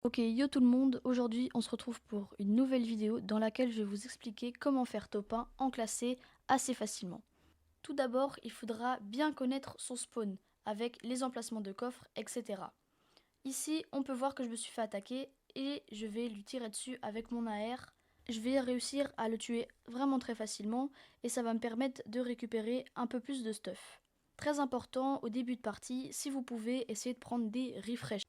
Ok, yo tout le monde, aujourd'hui on se retrouve pour une nouvelle vidéo dans laquelle je vais vous expliquer comment faire top 1 en classé assez facilement. Tout d'abord, il faudra bien connaître son spawn, avec les emplacements de coffres, etc. Ici, on peut voir que je me suis fait attaquer et je vais lui tirer dessus avec mon AR. Je vais réussir à le tuer vraiment très facilement et ça va me permettre de récupérer un peu plus de stuff. Très important au début de partie, si vous pouvez, essayer de prendre des refresh.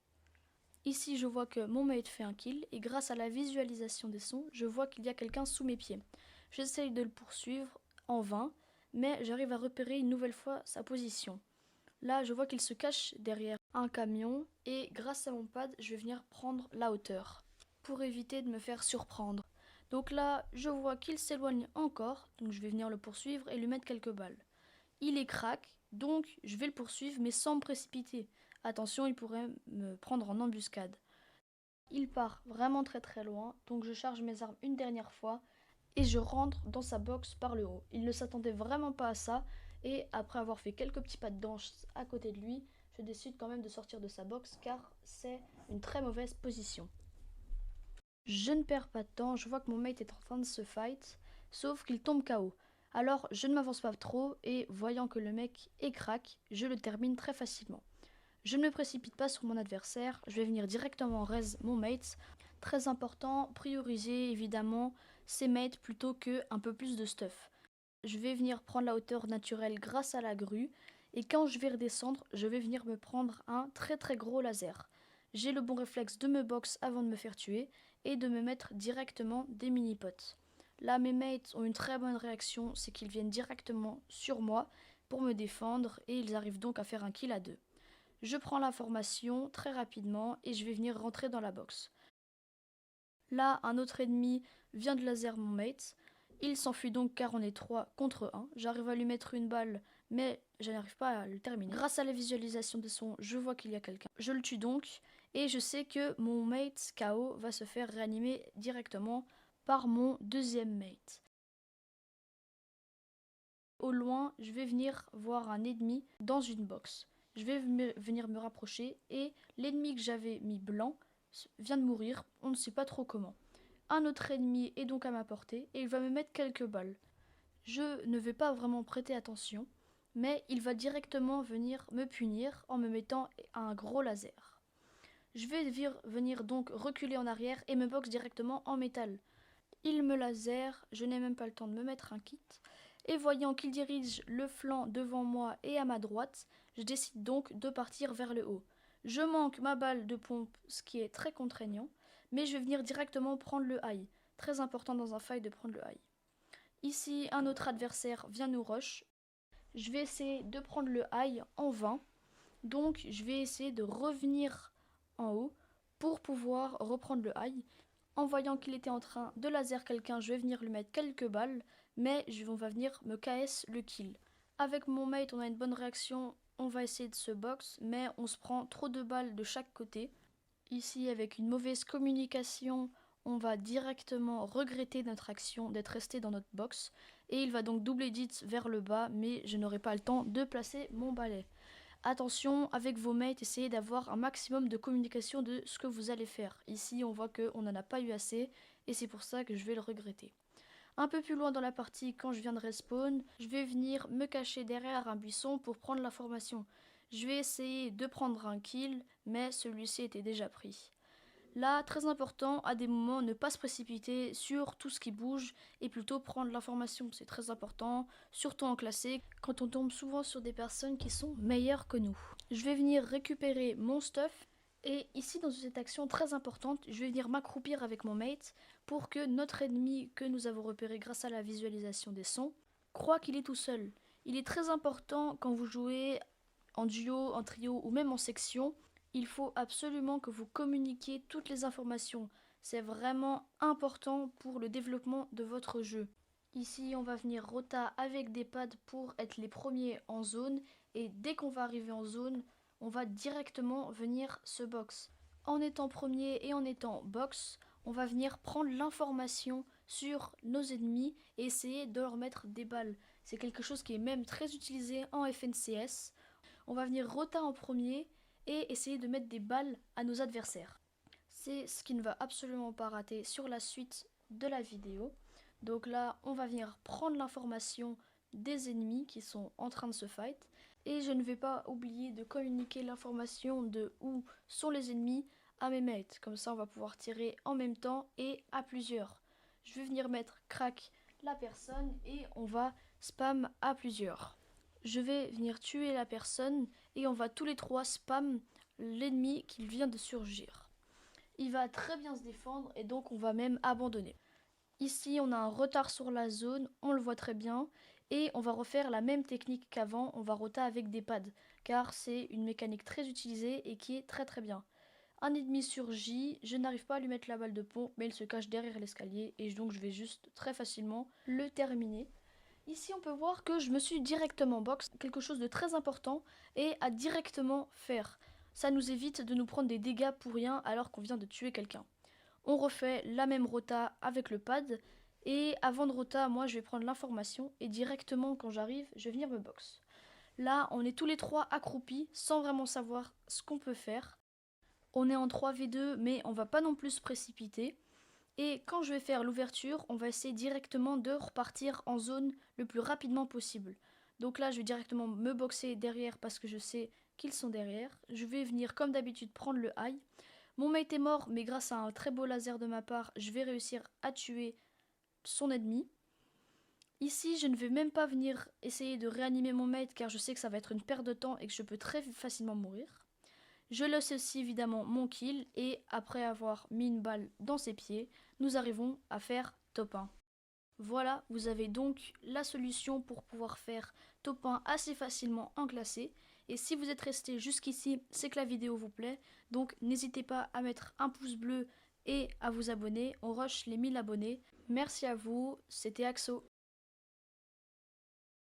Ici, je vois que mon mate fait un kill et grâce à la visualisation des sons, je vois qu'il y a quelqu'un sous mes pieds. J'essaye de le poursuivre en vain, mais j'arrive à repérer une nouvelle fois sa position. Là, je vois qu'il se cache derrière un camion et grâce à mon pad, je vais venir prendre la hauteur pour éviter de me faire surprendre. Donc là, je vois qu'il s'éloigne encore, donc je vais venir le poursuivre et lui mettre quelques balles. Il est crack, donc je vais le poursuivre mais sans me précipiter. Attention, il pourrait me prendre en embuscade. Il part vraiment très très loin, donc je charge mes armes une dernière fois et je rentre dans sa box par le haut. Il ne s'attendait vraiment pas à ça et après avoir fait quelques petits pas de danse à côté de lui, je décide quand même de sortir de sa box car c'est une très mauvaise position. Je ne perds pas de temps, je vois que mon mate est en train de se fight, sauf qu'il tombe KO. Alors je ne m'avance pas trop et voyant que le mec est crack, je le termine très facilement. Je ne me précipite pas sur mon adversaire, je vais venir directement raise mon mate. Très important, prioriser évidemment ses mates plutôt que un peu plus de stuff. Je vais venir prendre la hauteur naturelle grâce à la grue et quand je vais redescendre, je vais venir me prendre un très très gros laser. J'ai le bon réflexe de me box avant de me faire tuer et de me mettre directement des mini-potes. Là, mes mates ont une très bonne réaction, c'est qu'ils viennent directement sur moi pour me défendre et ils arrivent donc à faire un kill à deux. Je prends l'information très rapidement et je vais venir rentrer dans la box. Là, un autre ennemi vient de laser mon mate. Il s'enfuit donc car on est 3 contre 1. J'arrive à lui mettre une balle, mais je n'arrive pas à le terminer. Grâce à la visualisation des sons, je vois qu'il y a quelqu'un. Je le tue donc et je sais que mon mate KO va se faire réanimer directement par mon deuxième mate. Au loin, je vais venir voir un ennemi dans une box. Je vais venir me rapprocher et l'ennemi que j'avais mis blanc vient de mourir, on ne sait pas trop comment. Un autre ennemi est donc à ma portée et il va me mettre quelques balles. Je ne vais pas vraiment prêter attention, mais il va directement venir me punir en me mettant un gros laser. Je vais venir donc reculer en arrière et me boxe directement en métal. Il me laser, je n'ai même pas le temps de me mettre un kit. Et voyant qu'il dirige le flanc devant moi et à ma droite, je décide donc de partir vers le haut. Je manque ma balle de pompe, ce qui est très contraignant, mais je vais venir directement prendre le high. Très important dans un fight de prendre le high. Ici, un autre adversaire vient nous rush. Je vais essayer de prendre le high en vain. Donc, je vais essayer de revenir en haut pour pouvoir reprendre le high. En voyant qu'il était en train de laser quelqu'un, je vais venir lui mettre quelques balles, mais on va venir me KS le kill. Avec mon mate, on a une bonne réaction, on va essayer de se box, mais on se prend trop de balles de chaque côté. Ici, avec une mauvaise communication, on va directement regretter notre action d'être resté dans notre box, et il va donc double edit vers le bas, mais je n'aurai pas le temps de placer mon balai. Attention, avec vos mates, essayez d'avoir un maximum de communication de ce que vous allez faire. Ici, on voit qu'on n'en a pas eu assez et c'est pour ça que je vais le regretter. Un peu plus loin dans la partie, quand je viens de respawn, je vais venir me cacher derrière un buisson pour prendre l'information. Je vais essayer de prendre un kill, mais celui-ci était déjà pris. Là, très important, à des moments, ne pas se précipiter sur tout ce qui bouge et plutôt prendre l'information. C'est très important, surtout en classé, quand on tombe souvent sur des personnes qui sont meilleures que nous. Je vais venir récupérer mon stuff et ici, dans cette action très importante, je vais venir m'accroupir avec mon mate pour que notre ennemi que nous avons repéré grâce à la visualisation des sons croit qu'il est tout seul. Il est très important quand vous jouez en duo, en trio ou même en section, il faut absolument que vous communiquiez toutes les informations. C'est vraiment important pour le développement de votre jeu. Ici, on va venir rota avec des pads pour être les premiers en zone. Et dès qu'on va arriver en zone, on va directement venir se box. En étant premier et en étant box, on va venir prendre l'information sur nos ennemis et essayer de leur mettre des balles. C'est quelque chose qui est même très utilisé en FNCS. On va venir rota en premier et essayer de mettre des balles à nos adversaires. C'est ce qui ne va absolument pas rater sur la suite de la vidéo. Donc là, on va venir prendre l'information des ennemis qui sont en train de se fight. Et je ne vais pas oublier de communiquer l'information de où sont les ennemis à mes mates. Comme ça, on va pouvoir tirer en même temps et à plusieurs. Je vais venir mettre crack la personne et on va spam à plusieurs. Je vais venir tuer la personne et on va tous les trois spam l'ennemi qui vient de surgir. Il va très bien se défendre et donc on va même abandonner. Ici, on a un retard sur la zone, on le voit très bien. Et on va refaire la même technique qu'avant, on va rota avec des pads. Car c'est une mécanique très utilisée et qui est très très bien. Un ennemi surgit, je n'arrive pas à lui mettre la balle de pompe, mais il se cache derrière l'escalier. Et donc je vais juste très facilement le terminer. Ici, on peut voir que je me suis directement box, quelque chose de très important, et à directement faire. Ça nous évite de nous prendre des dégâts pour rien alors qu'on vient de tuer quelqu'un. On refait la même rota avec le pad. Et avant de rota, moi je vais prendre l'information et directement quand j'arrive, je vais venir me box. Là, on est tous les trois accroupis sans vraiment savoir ce qu'on peut faire. On est en 3v2 mais on va pas non plus se précipiter. Et quand je vais faire l'ouverture, on va essayer directement de repartir en zone le plus rapidement possible. Donc là, je vais directement me boxer derrière parce que je sais qu'ils sont derrière. Je vais venir comme d'habitude prendre le high. Mon mate est mort, mais grâce à un très beau laser de ma part, je vais réussir à tuer son ennemi. Ici, je ne vais même pas venir essayer de réanimer mon mate car je sais que ça va être une perte de temps et que je peux très facilement mourir. Je laisse aussi évidemment mon kill et après avoir mis une balle dans ses pieds, nous arrivons à faire top 1. Voilà, vous avez donc la solution pour pouvoir faire top 1 assez facilement en classé. Et si vous êtes resté jusqu'ici, c'est que la vidéo vous plaît. Donc n'hésitez pas à mettre un pouce bleu et à vous abonner. On rush les 1000 abonnés. Merci à vous, c'était Axo.